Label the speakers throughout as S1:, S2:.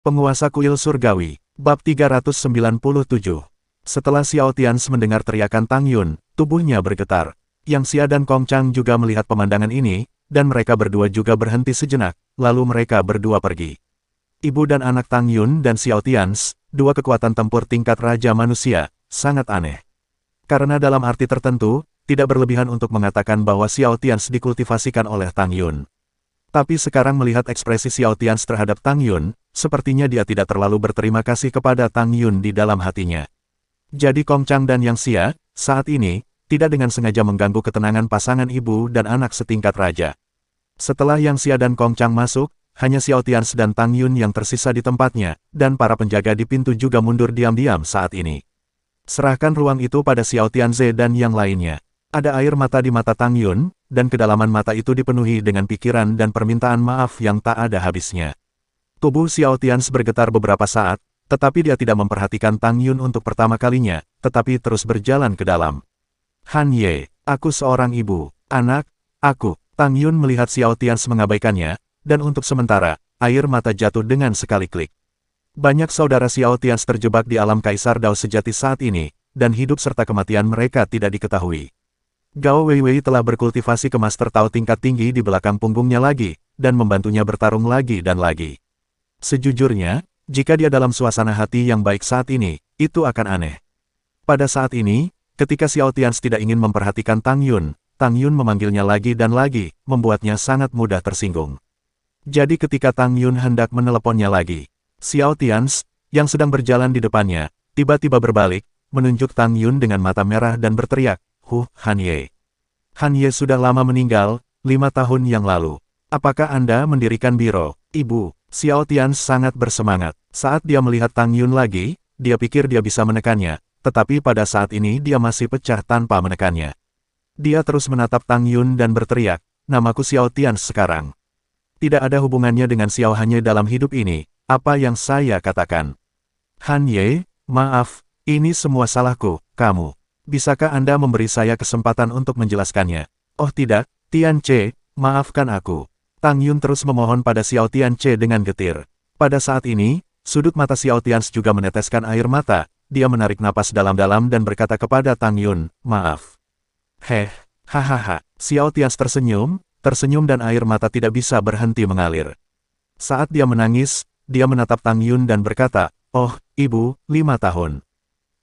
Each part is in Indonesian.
S1: Penguasa Kuil Surgawi, Bab 397. Setelah Xiao Tians mendengar teriakan Tang Yun, tubuhnya bergetar. Yang Xia dan Kong Chang juga melihat pemandangan ini, dan mereka berdua juga berhenti sejenak, lalu mereka berdua pergi. Ibu dan anak Tang Yun dan Xiao Tians, dua kekuatan tempur tingkat Raja Manusia, sangat aneh. Karena dalam arti tertentu, tidak berlebihan untuk mengatakan bahwa Xiao Tians dikultivasikan oleh Tang Yun. Tapi sekarang melihat ekspresi Xiao Tians terhadap Tang Yun, sepertinya dia tidak terlalu berterima kasih kepada Tang Yun di dalam hatinya. Jadi Kong Chang dan Yang Xia, saat ini, tidak dengan sengaja mengganggu ketenangan pasangan ibu dan anak setingkat raja. Setelah Yang Xia dan Kong Chang masuk, hanya Xiao Tians dan Tang Yun yang tersisa di tempatnya, dan para penjaga di pintu juga mundur diam-diam saat ini. Serahkan ruang itu pada Xiao Tianze dan yang lainnya. Ada air mata di mata Tang Yun, dan kedalaman mata itu dipenuhi dengan pikiran dan permintaan maaf yang tak ada habisnya. Tubuh Xiao Tians bergetar beberapa saat, tetapi dia tidak memperhatikan Tang Yun untuk pertama kalinya, tetapi terus berjalan ke dalam. Han Ye, aku seorang ibu, anak, aku. Tang Yun melihat Xiao Tians mengabaikannya, dan untuk sementara, air mata jatuh dengan sekali klik. Banyak saudara Xiao Tians terjebak di alam Kaisar Dao sejati saat ini, dan hidup serta kematian mereka tidak diketahui. Gao Weiwei telah berkultivasi ke Master Tao tingkat tinggi di belakang punggungnya lagi, dan membantunya bertarung lagi dan lagi. Sejujurnya, jika dia dalam suasana hati yang baik saat ini, itu akan aneh. Pada saat ini, ketika Xiao Tians tidak ingin memperhatikan Tang Yun memanggilnya lagi dan lagi, membuatnya sangat mudah tersinggung. Jadi ketika Tang Yun hendak meneleponnya lagi, Xiao Tians, yang sedang berjalan di depannya, tiba-tiba berbalik, menunjuk Tang Yun dengan mata merah dan berteriak, Han Ye. Han Ye sudah lama meninggal, 5 tahun yang lalu. Apakah Anda mendirikan biro, Ibu? Xiao Tians sangat bersemangat. Saat dia melihat Tang Yun lagi, dia pikir dia bisa menekannya, tetapi pada saat ini dia masih pecah tanpa menekannya. Dia terus menatap Tang Yun dan berteriak, namaku Xiao Tians sekarang. Tidak ada hubungannya dengan Xiao Han Ye dalam hidup ini, apa yang saya katakan. Han Ye, maaf, ini semua salahku, kamu. Bisakah Anda memberi saya kesempatan untuk menjelaskannya? Oh tidak, Tianche, maafkan aku. Tang Yun terus memohon pada Xiao Tianche dengan getir. Pada saat ini, sudut mata Xiao Tians juga meneteskan air mata, dia menarik napas dalam-dalam dan berkata kepada Tang Yun, maaf. Hahaha. Xiao Tians tersenyum dan air mata tidak bisa berhenti mengalir. Saat dia menangis, dia menatap Tang Yun dan berkata, oh, Ibu, 5 tahun.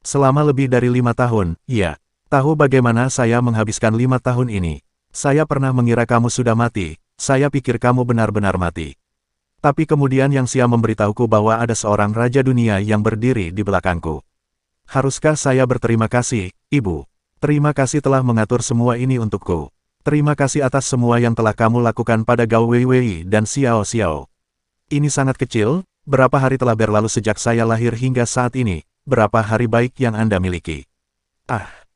S1: Selama lebih dari 5 tahun, ya. Tahu bagaimana saya menghabiskan 5 tahun ini? Saya pernah mengira kamu sudah mati, saya pikir kamu benar-benar mati. Tapi kemudian Yang Xia memberitahuku bahwa ada seorang raja dunia yang berdiri di belakangku. Haruskah saya berterima kasih, Ibu? Terima kasih telah mengatur semua ini untukku. Terima kasih atas semua yang telah kamu lakukan pada Gao Weiwei dan Xiao Xiao. Ini sangat kecil, berapa hari telah berlalu sejak saya lahir hingga saat ini, berapa hari baik yang Anda miliki.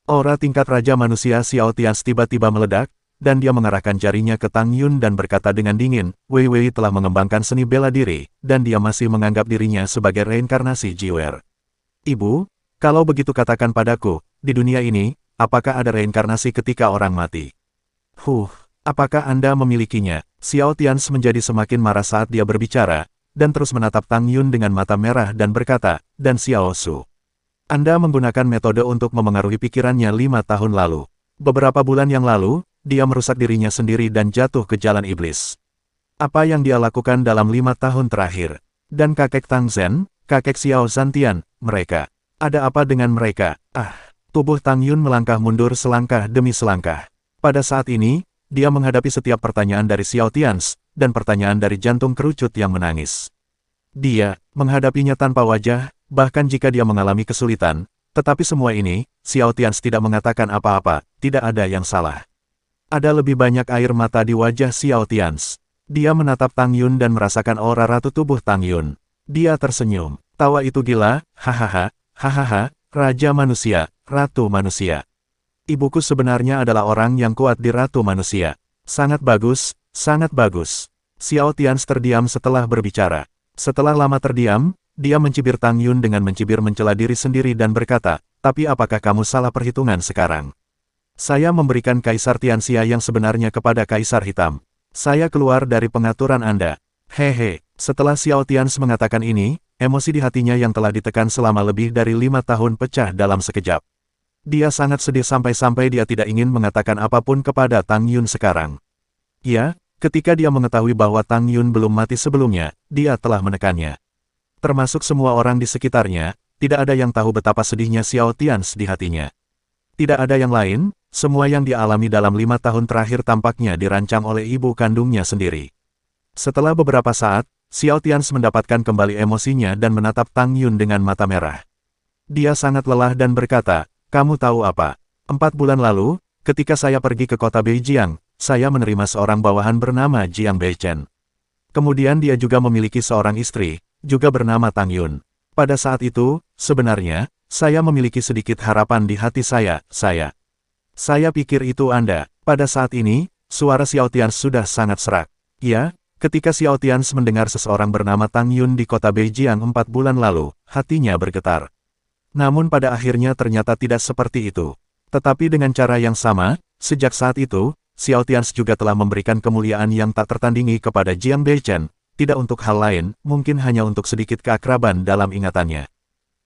S1: Aura tingkat Raja Manusia Xiao Tians tiba-tiba meledak, dan dia mengarahkan jarinya ke Tang Yun dan berkata dengan dingin, Weiwei telah mengembangkan seni bela diri, dan dia masih menganggap dirinya sebagai reinkarnasi Jiwer. Ibu, kalau begitu katakan padaku, di dunia ini, apakah ada reinkarnasi ketika orang mati? Apakah Anda memilikinya? Xiao Tians menjadi semakin marah saat dia berbicara, dan terus menatap Tang Yun dengan mata merah dan berkata, dan Xiao Su. Anda menggunakan metode untuk memengaruhi pikirannya 5 tahun lalu. Beberapa bulan yang lalu, dia merusak dirinya sendiri dan jatuh ke jalan iblis. Apa yang dia lakukan dalam 5 tahun terakhir? Dan kakek Tang Zhen, kakek Xiao Zantian, mereka. Ada apa dengan mereka? Tubuh Tang Yun melangkah mundur selangkah demi selangkah. Pada saat ini, dia menghadapi setiap pertanyaan dari Xiao Tians, dan pertanyaan dari jantung kerucut yang menangis. Dia menghadapinya tanpa wajah, bahkan jika dia mengalami kesulitan. Tetapi semua ini, Xiao Tians tidak mengatakan apa-apa, tidak ada yang salah. Ada lebih banyak air mata di wajah Xiao Tians. Dia menatap Tang Yun dan merasakan aura ratu tubuh Tang Yun. Dia tersenyum. Tawa itu gila, hahaha, Raja Manusia, Ratu Manusia. Ibuku sebenarnya adalah orang yang kuat di Ratu Manusia. Sangat bagus, sangat bagus. Xiao Tians terdiam setelah berbicara. Setelah lama terdiam, dia mencibir Tang Yun dengan mencibir mencela diri sendiri dan berkata, tapi apakah kamu salah perhitungan sekarang? Saya memberikan Kaisar Tianxia yang sebenarnya kepada Kaisar Hitam. Saya keluar dari pengaturan Anda. Setelah Xiao Tians mengatakan ini, emosi di hatinya yang telah ditekan selama lebih dari 5 tahun pecah dalam sekejap. Dia sangat sedih sampai-sampai dia tidak ingin mengatakan apapun kepada Tang Yun sekarang. Ya, ketika dia mengetahui bahwa Tang Yun belum mati sebelumnya, dia telah menekannya. Termasuk semua orang di sekitarnya, tidak ada yang tahu betapa sedihnya Xiao Tians di hatinya. Tidak ada yang lain, semua yang dia alami dalam 5 tahun terakhir tampaknya dirancang oleh ibu kandungnya sendiri. Setelah beberapa saat, Xiao Tians mendapatkan kembali emosinya dan menatap Tang Yun dengan mata merah. Dia sangat lelah dan berkata, "Kamu tahu apa? 4 bulan lalu, ketika saya pergi ke kota Beijiang, saya menerima seorang bawahan bernama Jiang Beichen. Kemudian dia juga memiliki seorang istri, juga bernama Tang Yun. Pada saat itu, sebenarnya, saya memiliki sedikit harapan di hati saya. Saya pikir itu Anda." Pada saat ini, suara Xiao Tians sudah sangat serak. Ya, ketika Xiao Tians mendengar seseorang bernama Tang Yun di kota Beijiang 4 bulan lalu, hatinya bergetar. Namun pada akhirnya ternyata tidak seperti itu. Tetapi dengan cara yang sama, sejak saat itu, Xiao Tians juga telah memberikan kemuliaan yang tak tertandingi kepada Jiang Beichen, tidak untuk hal lain, mungkin hanya untuk sedikit keakraban dalam ingatannya.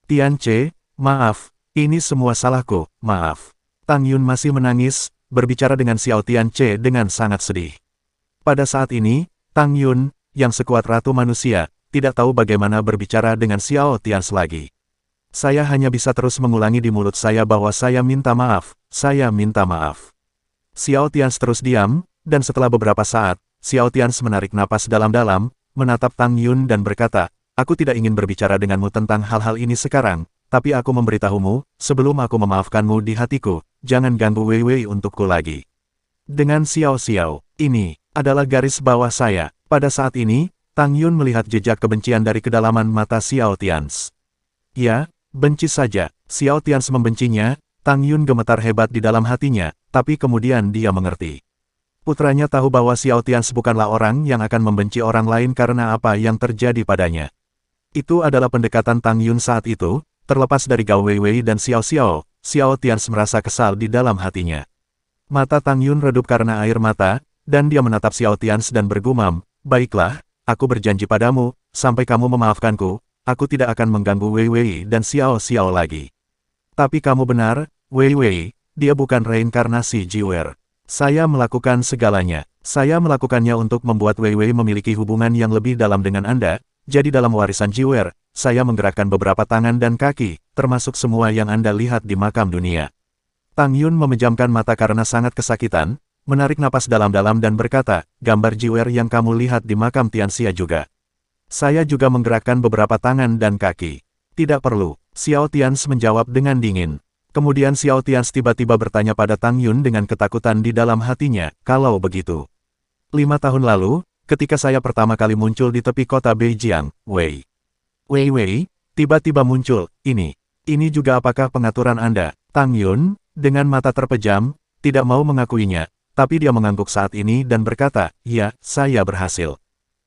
S1: "Tianche, maaf, ini semua salahku, maaf." Tang Yun masih menangis, berbicara dengan Xiao Tianche dengan sangat sedih. Pada saat ini, Tang Yun, yang sekuat ratu manusia, tidak tahu bagaimana berbicara dengan Xiao Tians lagi. "Saya hanya bisa terus mengulangi di mulut saya bahwa saya minta maaf, saya minta maaf." Xiao Tians terus diam, dan setelah beberapa saat, Xiao Tians menarik napas dalam-dalam, menatap Tang Yun dan berkata, "Aku tidak ingin berbicara denganmu tentang hal-hal ini sekarang, tapi aku memberitahumu, sebelum aku memaafkanmu di hatiku, jangan ganggu Wei Wei untukku lagi. Dengan Xiao Xiao, ini adalah garis bawah saya." Pada saat ini, Tang Yun melihat jejak kebencian dari kedalaman mata Xiao Tians. Ya, benci saja. Xiao Tians membencinya. Tang Yun gemetar hebat di dalam hatinya, tapi kemudian dia mengerti. Putranya tahu bahwa Xiao Tians bukanlah orang yang akan membenci orang lain karena apa yang terjadi padanya. Itu adalah pendekatan Tang Yun saat itu, terlepas dari Gao Weiwei dan Xiao Xiao, Xiao Tians merasa kesal di dalam hatinya. Mata Tang Yun redup karena air mata, dan dia menatap Xiao Tians dan bergumam, "Baiklah, aku berjanji padamu, sampai kamu memaafkanku, aku tidak akan mengganggu Wei Wei dan Xiao Xiao lagi." "Tapi kamu benar, Wei Wei, dia bukan reinkarnasi Jiwer. Saya melakukan segalanya. Saya melakukannya untuk membuat Wei Wei memiliki hubungan yang lebih dalam dengan Anda, jadi dalam warisan Jiwer, saya menggerakkan beberapa tangan dan kaki, termasuk semua yang Anda lihat di makam dunia." Tang Yun memejamkan mata karena sangat kesakitan, menarik napas dalam-dalam dan berkata, "Gambar Jiwer yang kamu lihat di makam Tianxia juga. Saya juga menggerakkan beberapa tangan dan kaki." "Tidak perlu," Xiao Tians menjawab dengan dingin. Kemudian Xiao Tians tiba-tiba bertanya pada Tang Yun dengan ketakutan di dalam hatinya, "Kalau begitu, 5 tahun lalu, ketika saya pertama kali muncul di tepi kota Beijiang, Wei Wei tiba-tiba muncul, ini juga apakah pengaturan Anda?" Tang Yun, dengan mata terpejam, tidak mau mengakuinya. Tapi dia mengangguk saat ini dan berkata, "Ya, saya berhasil.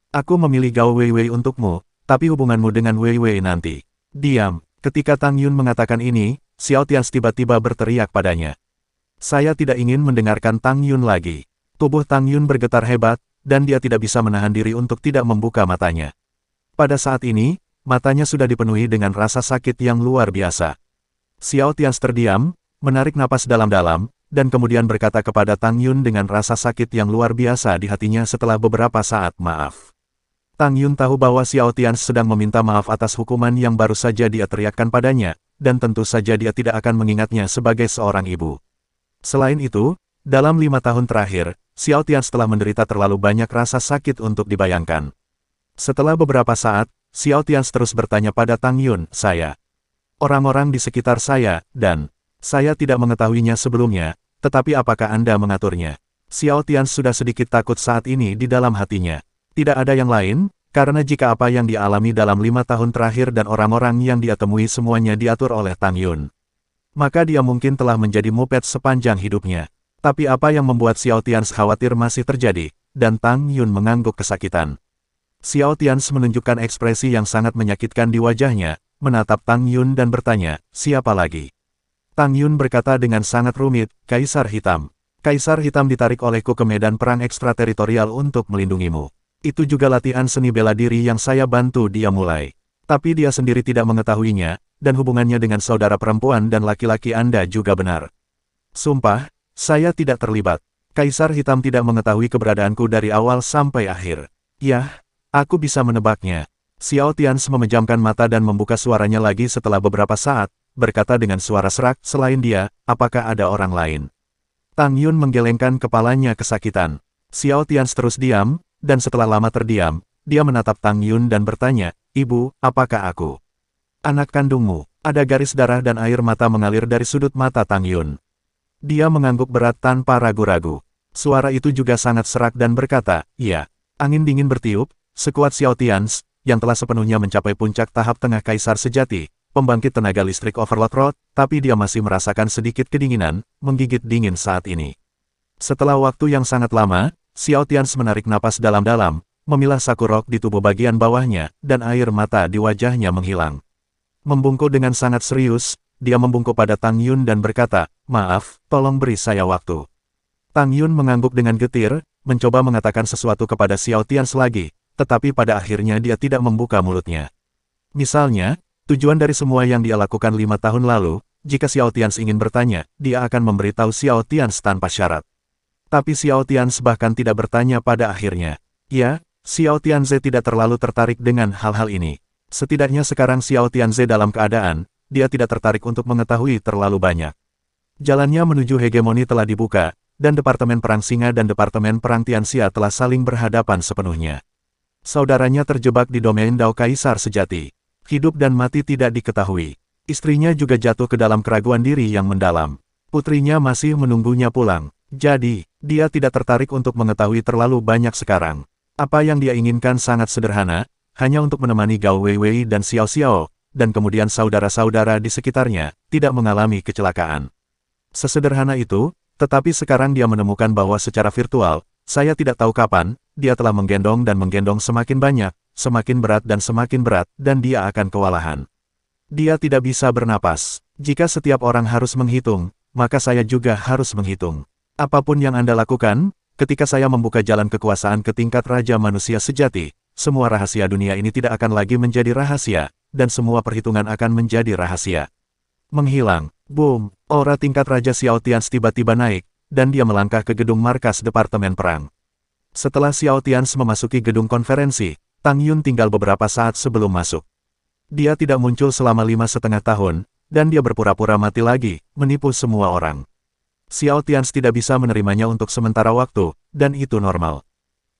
S1: Aku memilih Gao Weiwei untukmu, tapi hubunganmu dengan Weiwei nanti." Diam. Ketika Tang Yun mengatakan ini, Xiao Tians tiba-tiba berteriak padanya. Saya tidak ingin mendengarkan Tang Yun lagi. Tubuh Tang Yun bergetar hebat, dan dia tidak bisa menahan diri untuk tidak membuka matanya. Pada saat ini, matanya sudah dipenuhi dengan rasa sakit yang luar biasa. Xiao Tians terdiam, menarik napas dalam-dalam, dan kemudian berkata kepada Tang Yun dengan rasa sakit yang luar biasa di hatinya setelah beberapa saat, "Maaf." Tang Yun tahu bahwa Xiao Tians sedang meminta maaf atas hukuman yang baru saja dia teriakkan padanya, dan tentu saja dia tidak akan mengingatnya sebagai seorang ibu. Selain itu, dalam 5 tahun terakhir, Xiao Tians telah menderita terlalu banyak rasa sakit untuk dibayangkan. Setelah beberapa saat, Xiao Tians terus bertanya pada Tang Yun, Orang-orang di sekitar saya, dan saya tidak mengetahuinya sebelumnya, tetapi apakah Anda mengaturnya?" Xiao Tians sudah sedikit takut saat ini di dalam hatinya. Tidak ada yang lain, karena jika apa yang dia alami dalam 5 tahun terakhir dan orang-orang yang dia temui semuanya diatur oleh Tang Yun, maka dia mungkin telah menjadi mupet sepanjang hidupnya. Tapi apa yang membuat Xiao Tians khawatir masih terjadi, dan Tang Yun mengangguk kesakitan. Xiao Tians menunjukkan ekspresi yang sangat menyakitkan di wajahnya, menatap Tang Yun dan bertanya, "Siapa lagi?" Tang Yun berkata dengan sangat rumit, "Kaisar Hitam. Kaisar Hitam ditarik olehku ke medan perang ekstrateritorial untuk melindungimu. Itu juga latihan seni bela diri yang saya bantu dia mulai. Tapi dia sendiri tidak mengetahuinya, dan hubungannya dengan saudara perempuan dan laki-laki Anda juga benar. Sumpah, saya tidak terlibat. Kaisar Hitam tidak mengetahui keberadaanku dari awal sampai akhir. Yah, aku bisa menebaknya. Xiao Tians memejamkan mata dan membuka suaranya lagi setelah beberapa saat, berkata dengan suara serak, selain dia, apakah ada orang lain? Tang Yun menggelengkan kepalanya kesakitan. Xiao Tians terus diam, dan setelah lama terdiam, dia menatap Tang Yun dan bertanya, Ibu, apakah aku anak kandungmu? Ada garis darah dan air mata mengalir dari sudut mata Tang Yun. Dia mengangguk berat tanpa ragu-ragu. Suara itu juga sangat serak dan berkata, iya. Angin dingin bertiup, sekuat Xiao Tians, yang telah sepenuhnya mencapai puncak tahap tengah kaisar sejati, pembangkit tenaga listrik Overlord Road, tapi dia masih merasakan sedikit kedinginan, menggigit dingin saat ini. Setelah waktu yang sangat lama, Xiao Tians menarik napas dalam-dalam, memilah saku rok di tubuh bagian bawahnya, dan air mata di wajahnya menghilang. Membungkuk dengan sangat serius, dia membungkuk pada Tang Yun dan berkata, maaf, tolong beri saya waktu. Tang Yun mengangguk dengan getir, mencoba mengatakan sesuatu kepada Xiao Tians lagi, tetapi pada akhirnya dia tidak membuka mulutnya. Misalnya, tujuan dari semua yang dia lakukan 5 tahun lalu, jika Xiao Tians ingin bertanya, dia akan memberitahu Xiao Tians tanpa syarat. Tapi Xiao Tians bahkan tidak bertanya pada akhirnya. Ya, Xiao Tianze tidak terlalu tertarik dengan hal-hal ini. Setidaknya sekarang Xiao Tianze dalam keadaan, dia tidak tertarik untuk mengetahui terlalu banyak. Jalannya menuju hegemoni telah dibuka, dan Departemen Perang Singa dan Departemen Perang Tianxia telah saling berhadapan sepenuhnya. Saudaranya terjebak di domain Dao Kaisar sejati. Hidup dan mati tidak diketahui. Istrinya juga jatuh ke dalam keraguan diri yang mendalam. Putrinya masih menunggunya pulang. Jadi, dia tidak tertarik untuk mengetahui terlalu banyak sekarang. Apa yang dia inginkan sangat sederhana, hanya untuk menemani Gao Weiwei dan Xiao Xiao, dan kemudian saudara-saudara di sekitarnya, tidak mengalami kecelakaan. Sesederhana itu, tetapi sekarang dia menemukan bahwa secara virtual, saya tidak tahu kapan, dia telah menggendong dan menggendong semakin banyak, semakin berat, dan dia akan kewalahan. Dia tidak bisa bernapas. Jika setiap orang harus menghitung, maka saya juga harus menghitung. Apapun yang Anda lakukan, ketika saya membuka jalan kekuasaan ke tingkat Raja Manusia Sejati, semua rahasia dunia ini tidak akan lagi menjadi rahasia, dan semua perhitungan akan menjadi rahasia. Menghilang. Boom. Aura tingkat Raja Xiao Tians tiba-tiba naik, dan dia melangkah ke gedung markas Departemen Perang. Setelah Xiao Tians memasuki gedung konferensi, Tang Yun tinggal beberapa saat sebelum masuk. Dia tidak muncul selama 5,5 tahun, dan dia berpura-pura mati lagi, menipu semua orang. Xiao Tians tidak bisa menerimanya untuk sementara waktu, dan itu normal.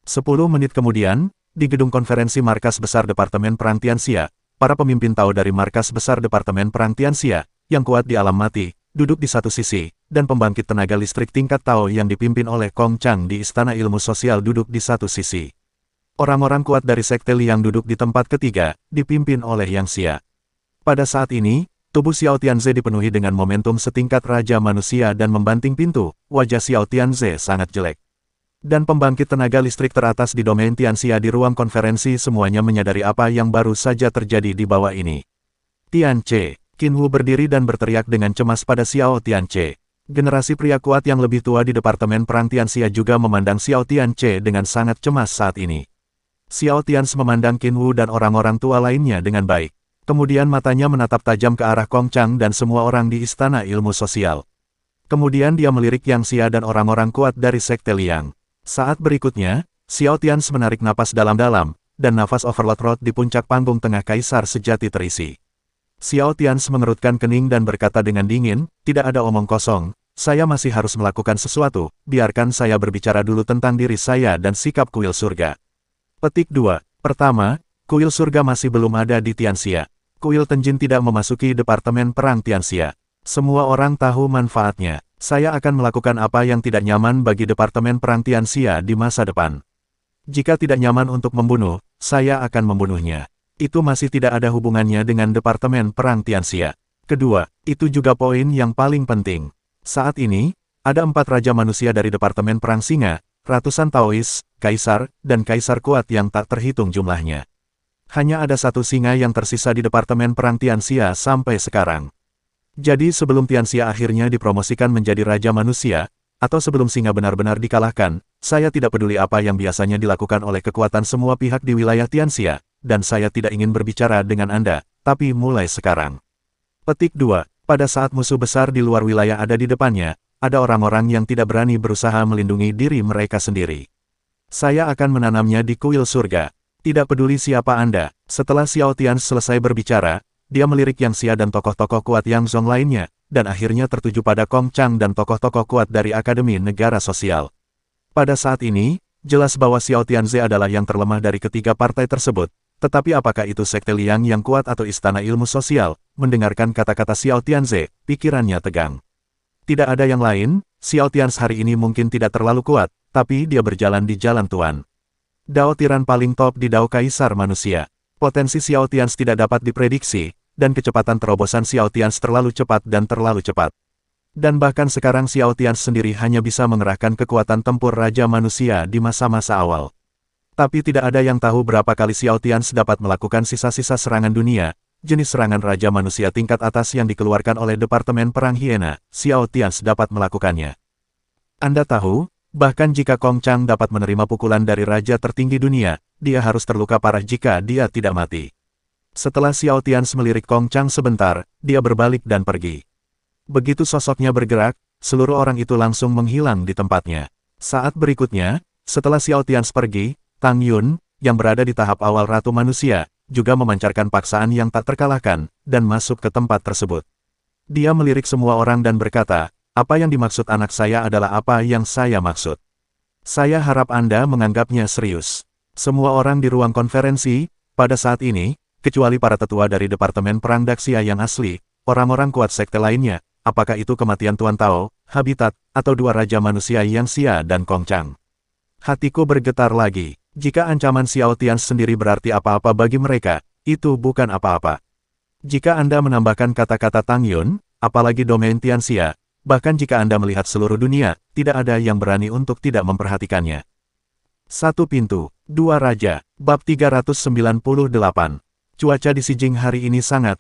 S1: 10 menit kemudian, di gedung konferensi markas besar Departemen Perang Tianxia, para pemimpin Tao dari markas besar Departemen Perang Tianxia, yang kuat di alam mati, duduk di satu sisi, dan pembangkit tenaga listrik tingkat Tao yang dipimpin oleh Kong Chang di Istana Ilmu Sosial duduk di satu sisi. Orang-orang kuat dari Sekte Liang duduk di tempat ketiga, dipimpin oleh Yang Xia. Pada saat ini, tubuh Xiao Tianze dipenuhi dengan momentum setingkat Raja Manusia dan membanting pintu, wajah Xiao Tianze sangat jelek. Dan pembangkit tenaga listrik teratas di domain Tianxia di ruang konferensi semuanya menyadari apa yang baru saja terjadi di bawah ini. Tianche, Qin Wu berdiri dan berteriak dengan cemas pada Xiao Tianche. Generasi pria kuat yang lebih tua di Departemen Perang Tianxia juga memandang Xiao Tianche dengan sangat cemas saat ini. Xiao Tianche memandang Qin Wu dan orang-orang tua lainnya dengan baik. Kemudian matanya menatap tajam ke arah Kong Chang dan semua orang di Istana Ilmu Sosial. Kemudian dia melirik Yang Xia dan orang-orang kuat dari Sekte Liang. Saat berikutnya, Xiao Tianche menarik napas dalam-dalam, dan nafas Overlord Road di puncak panggung tengah Kaisar Sejati terisi. Xiao Tianche mengerutkan kening dan berkata dengan dingin, tidak ada omong kosong, saya masih harus melakukan sesuatu, biarkan saya berbicara dulu tentang diri saya dan sikap kuil surga. Petik 2. Pertama, kuil surga masih belum ada di Tianxia. Kuil Tenjin tidak memasuki Departemen Perang Tianxia. Semua orang tahu manfaatnya. Saya akan melakukan apa yang tidak nyaman bagi Departemen Perang Tianxia di masa depan. Jika tidak nyaman untuk membunuh, saya akan membunuhnya. Itu masih tidak ada hubungannya dengan Departemen Perang Tianxia. Kedua, itu juga poin yang paling penting. Saat ini, ada 4 Raja Manusia dari Departemen Perang Singa, ratusan Taois, Kaisar, dan Kaisar kuat yang tak terhitung jumlahnya. Hanya ada 1 singa yang tersisa di Departemen Perang Tianxia sampai sekarang. Jadi sebelum Tianxia akhirnya dipromosikan menjadi Raja Manusia, atau sebelum singa benar-benar dikalahkan, saya tidak peduli apa yang biasanya dilakukan oleh kekuatan semua pihak di wilayah Tianxia, dan saya tidak ingin berbicara dengan Anda, tapi mulai sekarang. Petik 2. Pada saat musuh besar di luar wilayah ada di depannya, ada orang-orang yang tidak berani berusaha melindungi diri mereka sendiri. Saya akan menanamnya di kuil surga. Tidak peduli siapa Anda. Setelah Xiao Tian selesai berbicara, dia melirik Yang Xia dan tokoh-tokoh kuat Yang Zong lainnya, dan akhirnya tertuju pada Kong Chang dan tokoh-tokoh kuat dari Akademi Negara Sosial. Pada saat ini, jelas bahwa Xiao Tianze adalah yang terlemah dari ketiga partai tersebut, tetapi apakah itu Sekte Liang yang kuat atau Istana Ilmu Sosial? Mendengarkan kata-kata Xiao Tianze, pikirannya tegang. Tidak ada yang lain, Xiao Tianze hari ini mungkin tidak terlalu kuat, tapi dia berjalan di jalan Tuan. Dao Tiran paling top di Dao Kaisar Manusia. Potensi Xiao Tianze tidak dapat diprediksi, dan kecepatan terobosan Xiao Tianze terlalu cepat dan terlalu cepat. Dan bahkan sekarang Xiao Tianze sendiri hanya bisa mengerahkan kekuatan tempur Raja Manusia di masa-masa awal. Tapi tidak ada yang tahu berapa kali Xiao Tianze dapat melakukan sisa-sisa serangan dunia, jenis serangan Raja Manusia tingkat atas yang dikeluarkan oleh Departemen Perang Hiena, Xiao Tianze dapat melakukannya. Anda tahu, bahkan jika Kong Chang dapat menerima pukulan dari Raja tertinggi dunia, dia harus terluka parah jika dia tidak mati. Setelah Xiao Tianze melirik Kong Chang sebentar, dia berbalik dan pergi. Begitu sosoknya bergerak, seluruh orang itu langsung menghilang di tempatnya. Saat berikutnya, setelah Xiao Tianze pergi, Tang Yun, yang berada di tahap awal Ratu Manusia, juga memancarkan paksaan yang tak terkalahkan, dan masuk ke tempat tersebut. Dia melirik semua orang dan berkata, apa yang dimaksud anak saya adalah apa yang saya maksud. Saya harap Anda menganggapnya serius. Semua orang di ruang konferensi, pada saat ini, kecuali para tetua dari Departemen Perang Daxia yang asli, orang-orang kuat sekte lainnya, apakah itu kematian Tuan Tao, Habitat, atau dua Raja Manusia Yang Xia dan Kong Chang. Hatiku bergetar lagi. Jika ancaman Xiao Tianze sendiri berarti apa-apa bagi mereka, itu bukan apa-apa. Jika Anda menambahkan kata-kata Tang Yun, apalagi domain Tianxia, bahkan jika Anda melihat seluruh dunia, tidak ada yang berani untuk tidak memperhatikannya. Satu pintu, dua raja, bab 398. Cuaca di Xijing hari ini sangat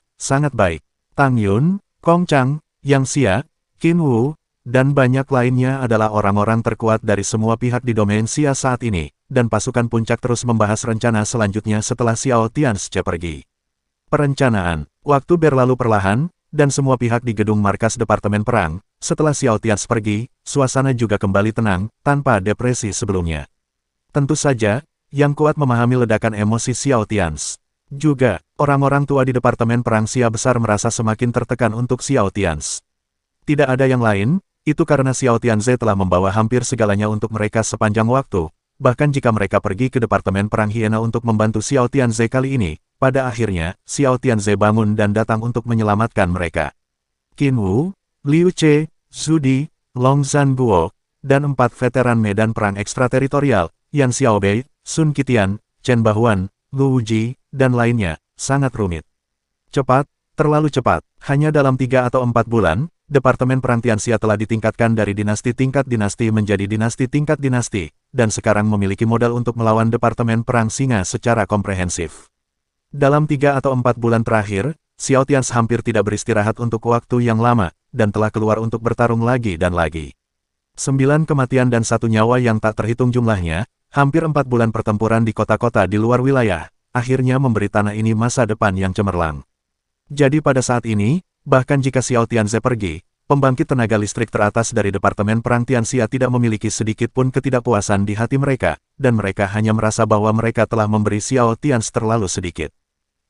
S1: baik. Tang Yun, Kong Chang, Yang Xia, Qin Wu, dan banyak lainnya adalah orang-orang terkuat dari semua pihak di domain Xia saat ini, dan pasukan puncak terus membahas rencana selanjutnya setelah Xiao Tianze pergi. Perencanaan, waktu berlalu perlahan, dan semua pihak di gedung markas Departemen Perang, setelah Xiao Tianze pergi, suasana juga kembali tenang, tanpa depresi sebelumnya. Tentu saja, yang kuat memahami ledakan emosi Xiao Tianze. Juga, orang-orang tua di Departemen Perang Xia besar merasa semakin tertekan untuk Xiao Tianze. Tidak ada yang lain, itu karena Xiao Tianze telah membawa hampir segalanya untuk mereka sepanjang waktu, bahkan jika mereka pergi ke Departemen Perang Hiena untuk membantu Xiao Tianze kali ini, pada akhirnya, Xiao Tianze bangun dan datang untuk menyelamatkan mereka. Qin Wu, Liu Che, Zhu Di, Long Zhanguo, dan 4 veteran medan perang ekstrateritorial, Yan Xiaobei, Sun Qitian, Chen Bahuan, Lu Wuji, dan lainnya, sangat rumit. Cepat, terlalu cepat, hanya dalam 3 atau 4 bulan, Departemen Perang Tianxia telah ditingkatkan dari dinasti tingkat dinasti menjadi dinasti tingkat dinasti, dan sekarang memiliki modal untuk melawan Departemen Perang Singa secara komprehensif. Dalam 3 atau 4 bulan terakhir, Xiao Tianze hampir tidak beristirahat untuk waktu yang lama, dan telah keluar untuk bertarung lagi dan lagi. 9 kematian dan 1 nyawa yang tak terhitung jumlahnya, hampir 4 bulan pertempuran di kota-kota di luar wilayah, akhirnya memberi tanah ini masa depan yang cemerlang. Jadi pada saat ini, bahkan jika Xiao Tianze pergi, pembangkit tenaga listrik teratas dari Departemen Perang Tianxia tidak memiliki sedikit pun ketidakpuasan di hati mereka, dan mereka hanya merasa bahwa mereka telah memberi Xiao Tianze terlalu sedikit.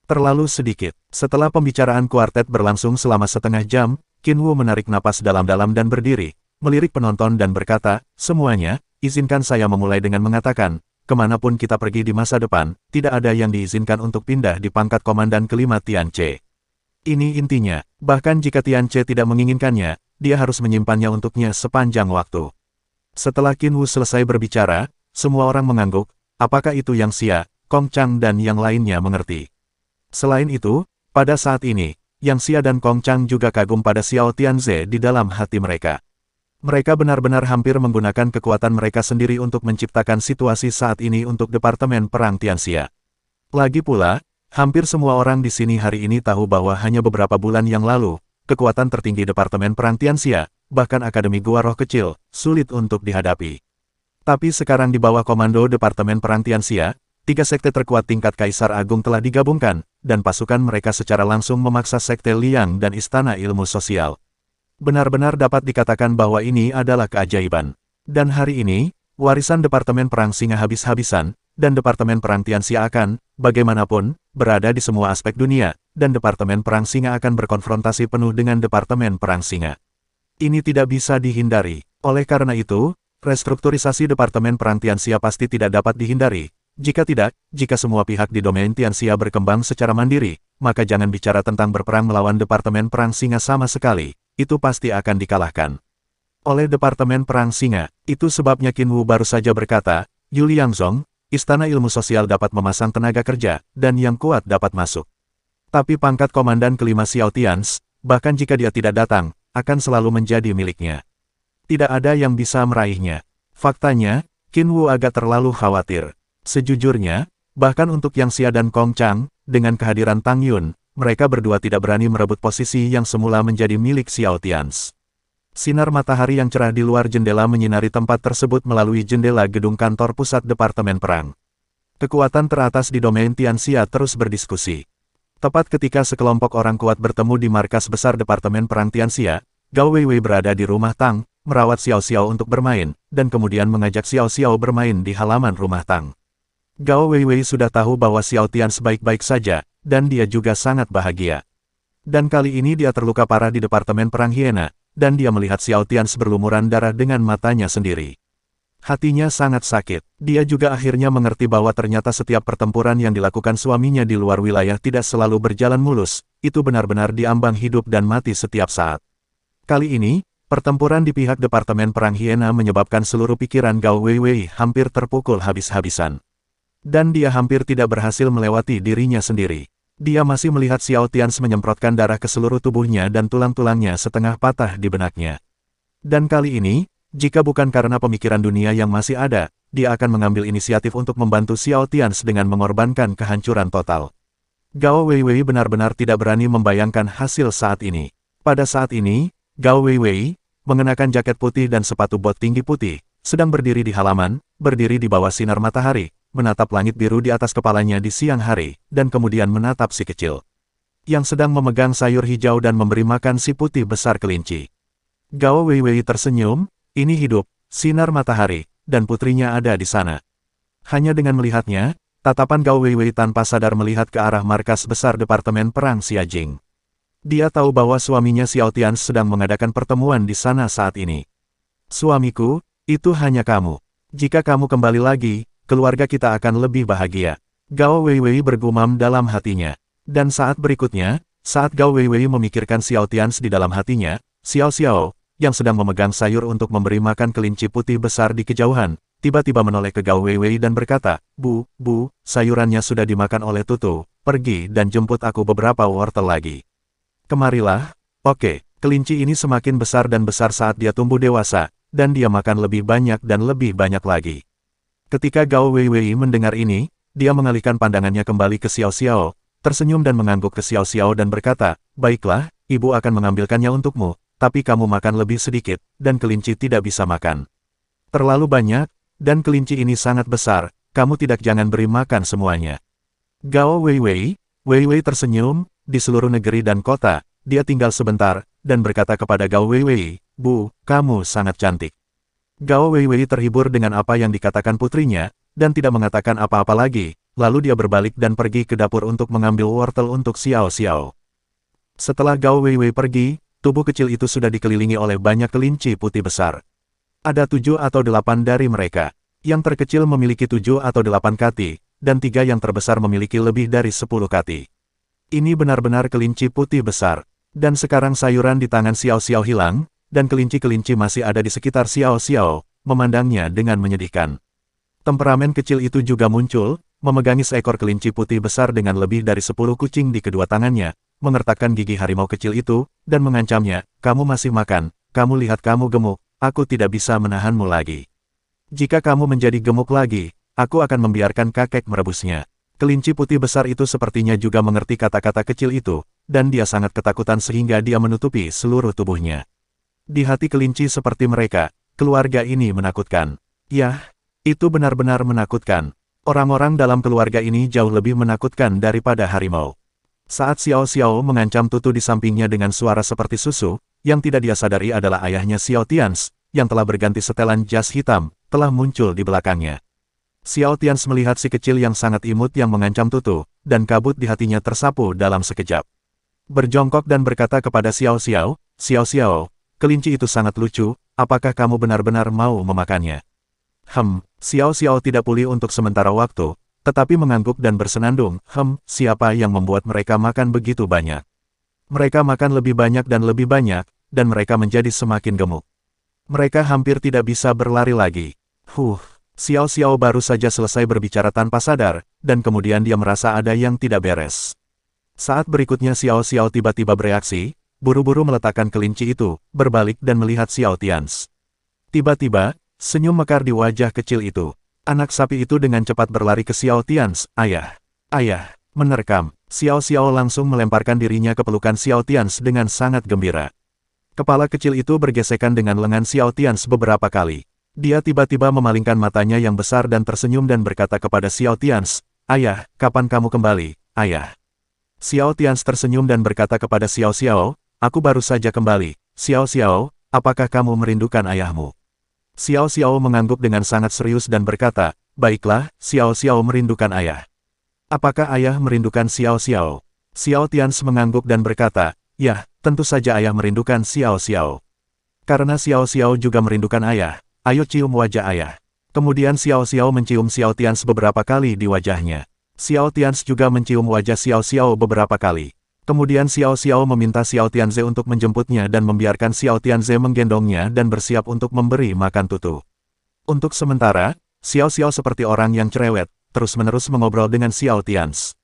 S1: Terlalu sedikit. Setelah pembicaraan kuartet berlangsung selama setengah jam, Qin Wu menarik napas dalam-dalam dan berdiri, melirik penonton dan berkata, semuanya, izinkan saya memulai dengan mengatakan, kemanapun kita pergi di masa depan, tidak ada yang diizinkan untuk pindah di pangkat komandan kelima Tianche. Ini intinya, bahkan jika Tianche tidak menginginkannya, dia harus menyimpannya untuknya sepanjang waktu. Setelah Qin Wu selesai berbicara, semua orang mengangguk, apakah itu Yang Xia, Kong Chang dan yang lainnya mengerti. Selain itu, pada saat ini, Yang Xia dan Kong Chang juga kagum pada Xiao Tianze di dalam hati mereka. Mereka benar-benar hampir menggunakan kekuatan mereka sendiri untuk menciptakan situasi saat ini untuk Departemen Perang Tianxia. Lagi pula, hampir semua orang di sini hari ini tahu bahwa hanya beberapa bulan yang lalu, kekuatan tertinggi Departemen Perang Tianxia, bahkan Akademi Gua Roh Kecil, sulit untuk dihadapi. Tapi sekarang di bawah komando Departemen Perang Tianxia, 3 sekte terkuat tingkat Kaisar Agung telah digabungkan, dan pasukan mereka secara langsung memaksa Sekte Liang dan Istana Ilmu Sosial. Benar-benar dapat dikatakan bahwa ini adalah keajaiban. Dan hari ini, warisan Departemen Perang Singa habis-habisan, dan Departemen Perang Tianxia akan, bagaimanapun, berada di semua aspek dunia, dan Departemen Perang Singa akan berkonfrontasi penuh dengan Departemen Perang Singa. Ini tidak bisa dihindari. Oleh karena itu, restrukturisasi Departemen Perang Tianxia pasti tidak dapat dihindari. Jika tidak, jika semua pihak di domain Tianxia berkembang secara mandiri, maka jangan bicara tentang berperang melawan Departemen Perang Singa sama sekali, itu pasti akan dikalahkan oleh Departemen Perang Singa. Itu sebabnya Qin Wu baru saja berkata, Yu Liangzong, Istana Ilmu Sosial dapat memasang tenaga kerja, dan yang kuat dapat masuk. Tapi pangkat Komandan kelima Xiao Tians, bahkan jika dia tidak datang, akan selalu menjadi miliknya. Tidak ada yang bisa meraihnya. Faktanya, Qin Wu agak terlalu khawatir. Sejujurnya, bahkan untuk Yang Xia dan Kong Chang, dengan kehadiran Tang Yun, mereka berdua tidak berani merebut posisi yang semula menjadi milik Xiao Tians. Sinar matahari yang cerah di luar jendela menyinari tempat tersebut melalui jendela gedung kantor pusat Departemen Perang. Kekuatan teratas di domain Tianxia terus berdiskusi. Tepat ketika sekelompok orang kuat bertemu di markas besar Departemen Perang Tianxia, Gao Weiwei berada di rumah Tang, merawat Xiao Xiao untuk bermain, dan kemudian mengajak Xiao Xiao bermain di halaman rumah Tang. Gao Weiwei sudah tahu bahwa Xiao Tians baik-baik saja, dan dia juga sangat bahagia. Dan kali ini dia terluka parah di Departemen Perang Hiena, dan dia melihat Xiao Tians berlumuran darah dengan matanya sendiri. Hatinya sangat sakit. Dia juga akhirnya mengerti bahwa ternyata setiap pertempuran yang dilakukan suaminya di luar wilayah tidak selalu berjalan mulus, itu benar-benar diambang hidup dan mati setiap saat. Kali ini, pertempuran di pihak Departemen Perang Hiena menyebabkan seluruh pikiran Gao Weiwei hampir terpukul habis-habisan. Dan dia hampir tidak berhasil melewati dirinya sendiri. Dia masih melihat Xiao Tians menyemprotkan darah ke seluruh tubuhnya dan tulang-tulangnya setengah patah di benaknya. Dan kali ini, jika bukan karena pemikiran dunia yang masih ada, dia akan mengambil inisiatif untuk membantu Xiao Tians dengan mengorbankan kehancuran total. Gao Weiwei benar-benar tidak berani membayangkan hasil saat ini. Pada saat ini, Gao Weiwei, mengenakan jaket putih dan sepatu bot tinggi putih, sedang berdiri di halaman, berdiri di bawah sinar matahari, menatap langit biru di atas kepalanya di siang hari, dan kemudian menatap si kecil yang sedang memegang sayur hijau dan memberi makan si putih besar kelinci. Gao Weiwei tersenyum, ini hidup, sinar matahari, dan putrinya ada di sana. Hanya dengan melihatnya, tatapan Gao Weiwei tanpa sadar melihat ke arah markas besar Departemen Perang Xiajing. Dia tahu bahwa suaminya Xiao Tians sedang mengadakan pertemuan di sana saat ini. Suamiku, itu hanya kamu. Jika kamu kembali lagi, keluarga kita akan lebih bahagia. Gao Weiwei bergumam dalam hatinya. Dan saat berikutnya, saat Gao Weiwei memikirkan Xiao Tians di dalam hatinya, Xiao Xiao, yang sedang memegang sayur untuk memberi makan kelinci putih besar di kejauhan, tiba-tiba menoleh ke Gao Weiwei dan berkata, Bu, sayurannya sudah dimakan oleh Tutu, pergi dan jemput aku beberapa wortel lagi. Kemarilah. Oke, kelinci ini semakin besar dan besar saat dia tumbuh dewasa, dan dia makan lebih banyak dan lebih banyak lagi. Ketika Gao Weiwei mendengar ini, dia mengalihkan pandangannya kembali ke Xiao Xiao, tersenyum dan mengangguk ke Xiao Xiao dan berkata, baiklah, ibu akan mengambilkannya untukmu, tapi kamu makan lebih sedikit, dan kelinci tidak bisa makan terlalu banyak, dan kelinci ini sangat besar, kamu tidak jangan beri makan semuanya. Gao Weiwei tersenyum, di seluruh negeri dan kota, dia tinggal sebentar, dan berkata kepada Gao Weiwei, Bu, kamu sangat cantik. Gao Weiwei terhibur dengan apa yang dikatakan putrinya, dan tidak mengatakan apa-apa lagi, lalu dia berbalik dan pergi ke dapur untuk mengambil wortel untuk Xiao Xiao. Setelah Gao Weiwei pergi, tubuh kecil itu sudah dikelilingi oleh banyak kelinci putih besar. Ada 7 atau 8 dari mereka. Yang terkecil memiliki 7 atau 8 kaki, dan 3 yang terbesar memiliki lebih dari 10 kaki. Ini benar-benar kelinci putih besar. Dan sekarang sayuran di tangan Xiao Xiao hilang, dan kelinci-kelinci masih ada di sekitar Xiao Xiao, memandangnya dengan menyedihkan. Temperamen kecil itu juga muncul, memegangi seekor kelinci putih besar dengan lebih dari 10 kucing di kedua tangannya, mengertakkan gigi harimau kecil itu, dan mengancamnya, kamu masih makan, kamu lihat kamu gemuk, aku tidak bisa menahanmu lagi. Jika kamu menjadi gemuk lagi, aku akan membiarkan kakek merebusnya. Kelinci putih besar itu sepertinya juga mengerti kata-kata kecil itu, dan dia sangat ketakutan sehingga dia menutupi seluruh tubuhnya. Di hati kelinci seperti mereka, keluarga ini menakutkan. Yah, itu benar-benar menakutkan. Orang-orang dalam keluarga ini jauh lebih menakutkan daripada harimau. Saat Xiao Xiao mengancam Tutu di sampingnya dengan suara seperti susu, yang tidak dia sadari adalah ayahnya Xiao Tians, yang telah berganti setelan jas hitam, telah muncul di belakangnya. Xiao Tians melihat si kecil yang sangat imut yang mengancam Tutu, dan kabut di hatinya tersapu dalam sekejap. Berjongkok dan berkata kepada Xiao Xiao, "Xiao Xiao, kelinci itu sangat lucu, apakah kamu benar-benar mau memakannya?" Xiao Xiao tidak pulih untuk sementara waktu, tetapi mengangguk dan bersenandung, siapa yang membuat mereka makan begitu banyak? Mereka makan lebih banyak, dan mereka menjadi semakin gemuk. Mereka hampir tidak bisa berlari lagi. Xiao Xiao baru saja selesai berbicara tanpa sadar, dan kemudian dia merasa ada yang tidak beres. Saat berikutnya Xiao Xiao tiba-tiba bereaksi, buru-buru meletakkan kelinci itu, berbalik dan melihat Xiao Tians. Tiba-tiba, senyum mekar di wajah kecil itu. Anak sapi itu dengan cepat berlari ke Xiao Tians. "Ayah! Ayah!" Menerkam, Xiao Xiao langsung melemparkan dirinya ke pelukan Xiao Tians dengan sangat gembira. Kepala kecil itu bergesekan dengan lengan Xiao Tians beberapa kali. Dia tiba-tiba memalingkan matanya yang besar dan tersenyum dan berkata kepada Xiao Tians, "Ayah, kapan kamu kembali, ayah?" Xiao Tians tersenyum dan berkata kepada Xiao Xiao, "Aku baru saja kembali. Xiao Xiao, apakah kamu merindukan ayahmu?" Xiao Xiao mengangguk dengan sangat serius dan berkata, "Baiklah, Xiao Xiao merindukan ayah." "Apakah ayah merindukan Xiao Xiao?" Xiao Tians mengangguk dan berkata, "Ya, tentu saja ayah merindukan Xiao Xiao. Karena Xiao Xiao juga merindukan ayah, ayo cium wajah ayah." Kemudian Xiao Xiao mencium Xiao Tians beberapa kali di wajahnya. Xiao Tians juga mencium wajah Xiao Xiao beberapa kali. Kemudian Xiao Xiao meminta Xiao Tianze untuk menjemputnya dan membiarkan Xiao Tianze menggendongnya dan bersiap untuk memberi makan Tutu. Untuk sementara, Xiao Xiao seperti orang yang cerewet, terus-menerus mengobrol dengan Xiao Tians.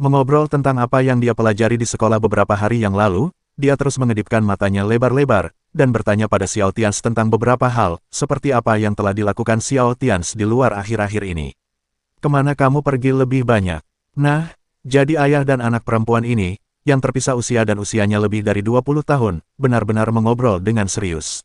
S1: Mengobrol tentang apa yang dia pelajari di sekolah beberapa hari yang lalu, dia terus mengedipkan matanya lebar-lebar, dan bertanya pada Xiao Tians tentang beberapa hal, seperti apa yang telah dilakukan Xiao Tians di luar akhir-akhir ini. "Kemana kamu pergi lebih banyak?" Nah, jadi ayah dan anak perempuan ini, yang terpisah usia dan usianya lebih dari 20 tahun, benar-benar mengobrol dengan serius.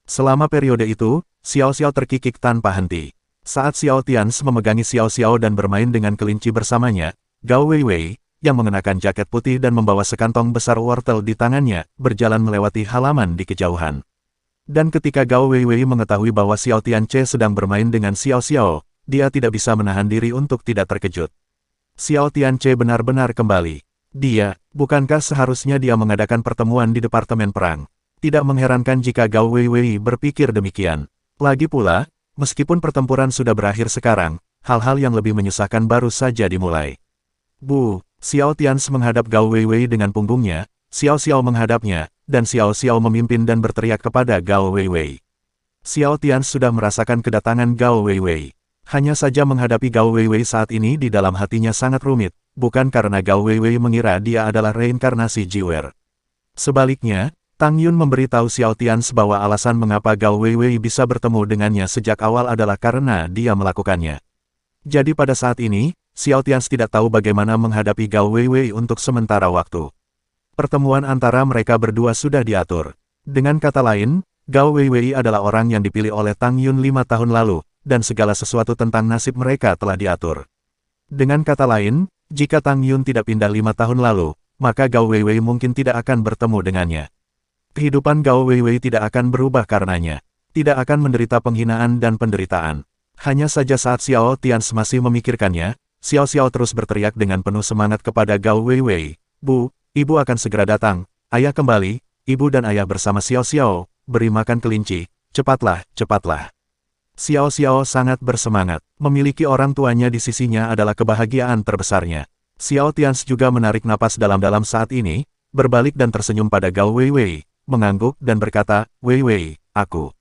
S1: Selama periode itu, Xiao Xiao terkikik tanpa henti. Saat Xiao Tians memegangi Xiao Xiao dan bermain dengan kelinci bersamanya, Gao Weiwei, yang mengenakan jaket putih dan membawa sekantong besar wortel di tangannya, berjalan melewati halaman di kejauhan. Dan ketika Gao Weiwei mengetahui bahwa Xiao Tianze sedang bermain dengan Xiao Xiao, dia tidak bisa menahan diri untuk tidak terkejut. Xiao Tianze benar-benar kembali. Bukankah seharusnya dia mengadakan pertemuan di Departemen Perang? Tidak mengherankan jika Gao Weiwei berpikir demikian. Lagi pula, meskipun pertempuran sudah berakhir sekarang, hal-hal yang lebih menyusahkan baru saja dimulai. Xiao Tians menghadap Gao Weiwei dengan punggungnya, Xiao Xiao menghadapnya, dan Xiao Xiao memimpin dan berteriak kepada Gao Weiwei. Xiao Tians sudah merasakan kedatangan Gao Weiwei. Hanya saja menghadapi Gao Weiwei saat ini di dalam hatinya sangat rumit, bukan karena Gao Weiwei mengira dia adalah reinkarnasi Jiwer. Sebaliknya, Tang Yun memberitahu Xiao Tians bahwa alasan mengapa Gao Weiwei bisa bertemu dengannya sejak awal adalah karena dia melakukannya. Jadi pada saat ini, Xiao Tians tidak tahu bagaimana menghadapi Gao Weiwei untuk sementara waktu. Pertemuan antara mereka berdua sudah diatur. Dengan kata lain, Gao Weiwei adalah orang yang dipilih oleh Tang Yun 5 tahun lalu, dan segala sesuatu tentang nasib mereka telah diatur. Dengan kata lain, jika Tang Yun tidak pindah 5 tahun lalu, maka Gao Weiwei mungkin tidak akan bertemu dengannya. Kehidupan Gao Weiwei tidak akan berubah karenanya. Tidak akan menderita penghinaan dan penderitaan. Hanya saja saat Xiao Tians masih memikirkannya, Xiao Xiao terus berteriak dengan penuh semangat kepada Gao Weiwei, Ibu akan segera datang, ayah kembali, ibu dan ayah bersama Xiao Xiao, beri makan kelinci, cepatlah, cepatlah." Xiao Xiao sangat bersemangat. Memiliki orang tuanya di sisinya adalah kebahagiaan terbesarnya. Xiao Tians juga menarik napas dalam-dalam saat ini, berbalik dan tersenyum pada Gao Weiwei, mengangguk dan berkata, "Weiwei, aku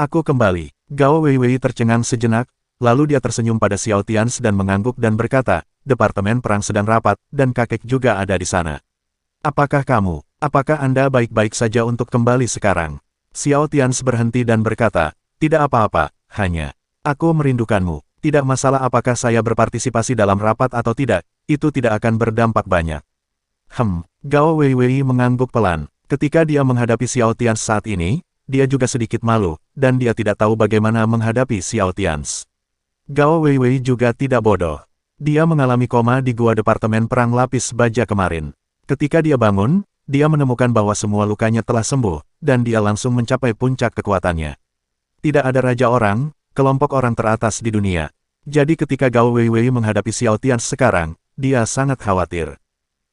S1: kembali." Gao Weiwei tercengang sejenak, lalu dia tersenyum pada Xiao Tians dan mengangguk dan berkata, "Departemen Perang sedang rapat, dan kakek juga ada di sana. Apakah Anda baik-baik saja untuk kembali sekarang?" Xiao Tians berhenti dan berkata, "Tidak apa-apa. Hanya, aku merindukanmu. Tidak masalah apakah saya berpartisipasi dalam rapat atau tidak, itu tidak akan berdampak banyak." Gao Weiwei mengangguk pelan. Ketika dia menghadapi Xiao Tians saat ini, dia juga sedikit malu, dan dia tidak tahu bagaimana menghadapi Xiao Tians. Gao Weiwei juga tidak bodoh. Dia mengalami koma di gua Departemen Perang Lapis Baja kemarin. Ketika dia bangun, dia menemukan bahwa semua lukanya telah sembuh, dan dia langsung mencapai puncak kekuatannya. Tidak ada raja orang, kelompok orang teratas di dunia. Jadi ketika Gao Weiwei menghadapi Xiao Tians sekarang, dia sangat khawatir.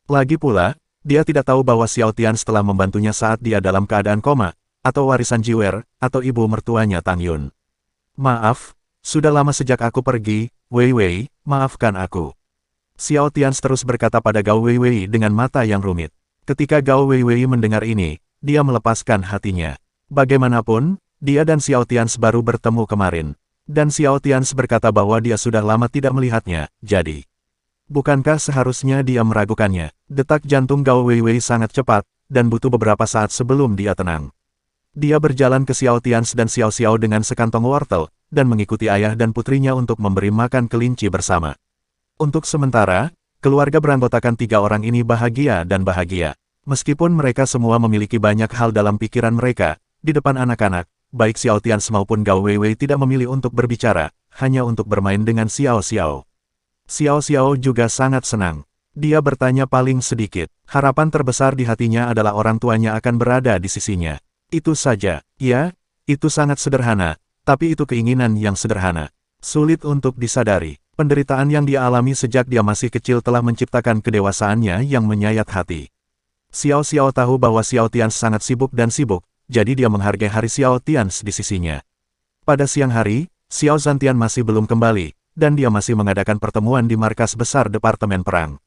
S1: Lagi pula, dia tidak tahu bahwa Xiao Tians telah membantunya saat dia dalam keadaan koma, atau warisan Jiwer, atau ibu mertuanya Tang Yun. Maaf, sudah lama sejak aku pergi, Weiwei, maafkan aku. Xiao Tians terus berkata pada Gao Weiwei dengan mata yang rumit. Ketika Gao Weiwei mendengar ini, dia melepaskan hatinya. Bagaimanapun, dia dan Xiao Tians baru bertemu kemarin. Dan Xiao Tians berkata bahwa dia sudah lama tidak melihatnya, jadi. Bukankah seharusnya dia meragukannya? Detak jantung Gao Weiwei sangat cepat, dan butuh beberapa saat sebelum dia tenang. Dia berjalan ke Xiao Tians dan Xiao Xiao dengan sekantong wortel, dan mengikuti ayah dan putrinya untuk memberi makan kelinci bersama. Untuk sementara, keluarga beranggotakan 3 orang ini bahagia dan bahagia. Meskipun mereka semua memiliki banyak hal dalam pikiran mereka, di depan anak-anak, baik Xiao Tians maupun Gao Weiwei tidak memilih untuk berbicara, hanya untuk bermain dengan Xiao Xiao. Xiao Xiao juga sangat senang. Dia bertanya paling sedikit. Harapan terbesar di hatinya adalah orang tuanya akan berada di sisinya. Itu saja. Ya, itu sangat sederhana, tapi itu keinginan yang sederhana. Sulit untuk disadari. Penderitaan yang dia alami sejak dia masih kecil telah menciptakan kedewasaannya yang menyayat hati. Xiao Xiao tahu bahwa Xiao Tians sangat sibuk dan sibuk, jadi dia menghargai hari Xiao Tians di sisinya. Pada siang hari, Xiao Zhantian masih belum kembali, dan dia masih mengadakan pertemuan di markas besar Departemen Perang.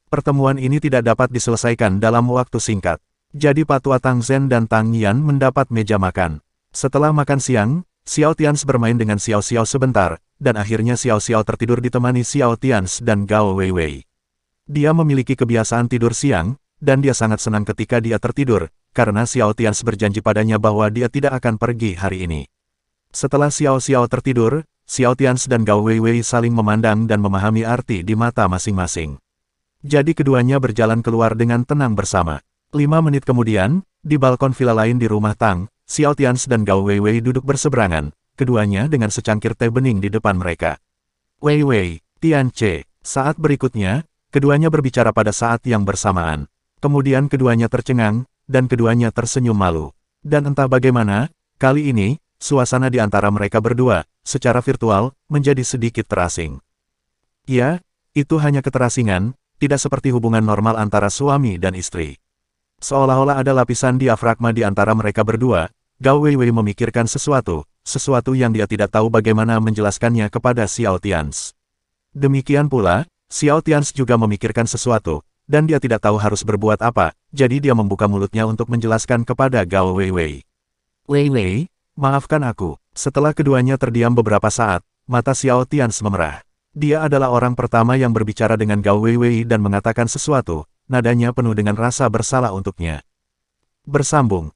S1: Pertemuan ini tidak dapat diselesaikan dalam waktu singkat. Jadi Patua Tang Zhen dan Tang Yan mendapat meja makan. Setelah makan siang, Xiao Tians bermain dengan Xiao Xiao sebentar, dan akhirnya Xiao Xiao tertidur ditemani Xiao Tians dan Gao Weiwei. Dia memiliki kebiasaan tidur siang, dan dia sangat senang ketika dia tertidur, karena Xiao Tians berjanji padanya bahwa dia tidak akan pergi hari ini. Setelah Xiao Xiao tertidur, Xiao Tians dan Gao Weiwei saling memandang dan memahami arti di mata masing-masing. Jadi keduanya berjalan keluar dengan tenang bersama. 5 menit kemudian, di balkon villa lain di rumah Tang, Xiao Tians dan Gao Weiwei duduk berseberangan, keduanya dengan secangkir teh bening di depan mereka. Weiwei, Tianche. Saat berikutnya, keduanya berbicara pada saat yang bersamaan. Kemudian keduanya tercengang, dan keduanya tersenyum malu. Dan entah bagaimana, kali ini, suasana di antara mereka berdua, secara virtual, menjadi sedikit terasing. Ya, itu hanya keterasingan, tidak seperti hubungan normal antara suami dan istri. Seolah-olah ada lapisan diafragma di antara mereka berdua. Gao Weiwei memikirkan sesuatu yang dia tidak tahu bagaimana menjelaskannya kepada Xiao Tians. Demikian pula, Xiao Tians juga memikirkan sesuatu, dan dia tidak tahu harus berbuat apa, jadi dia membuka mulutnya untuk menjelaskan kepada Gao Weiwei. Weiwei, maafkan aku. Setelah keduanya terdiam beberapa saat, mata Xiao Tians memerah. Dia adalah orang pertama yang berbicara dengan Gao Weiwei dan mengatakan sesuatu, nadanya penuh dengan rasa bersalah untuknya. Bersambung,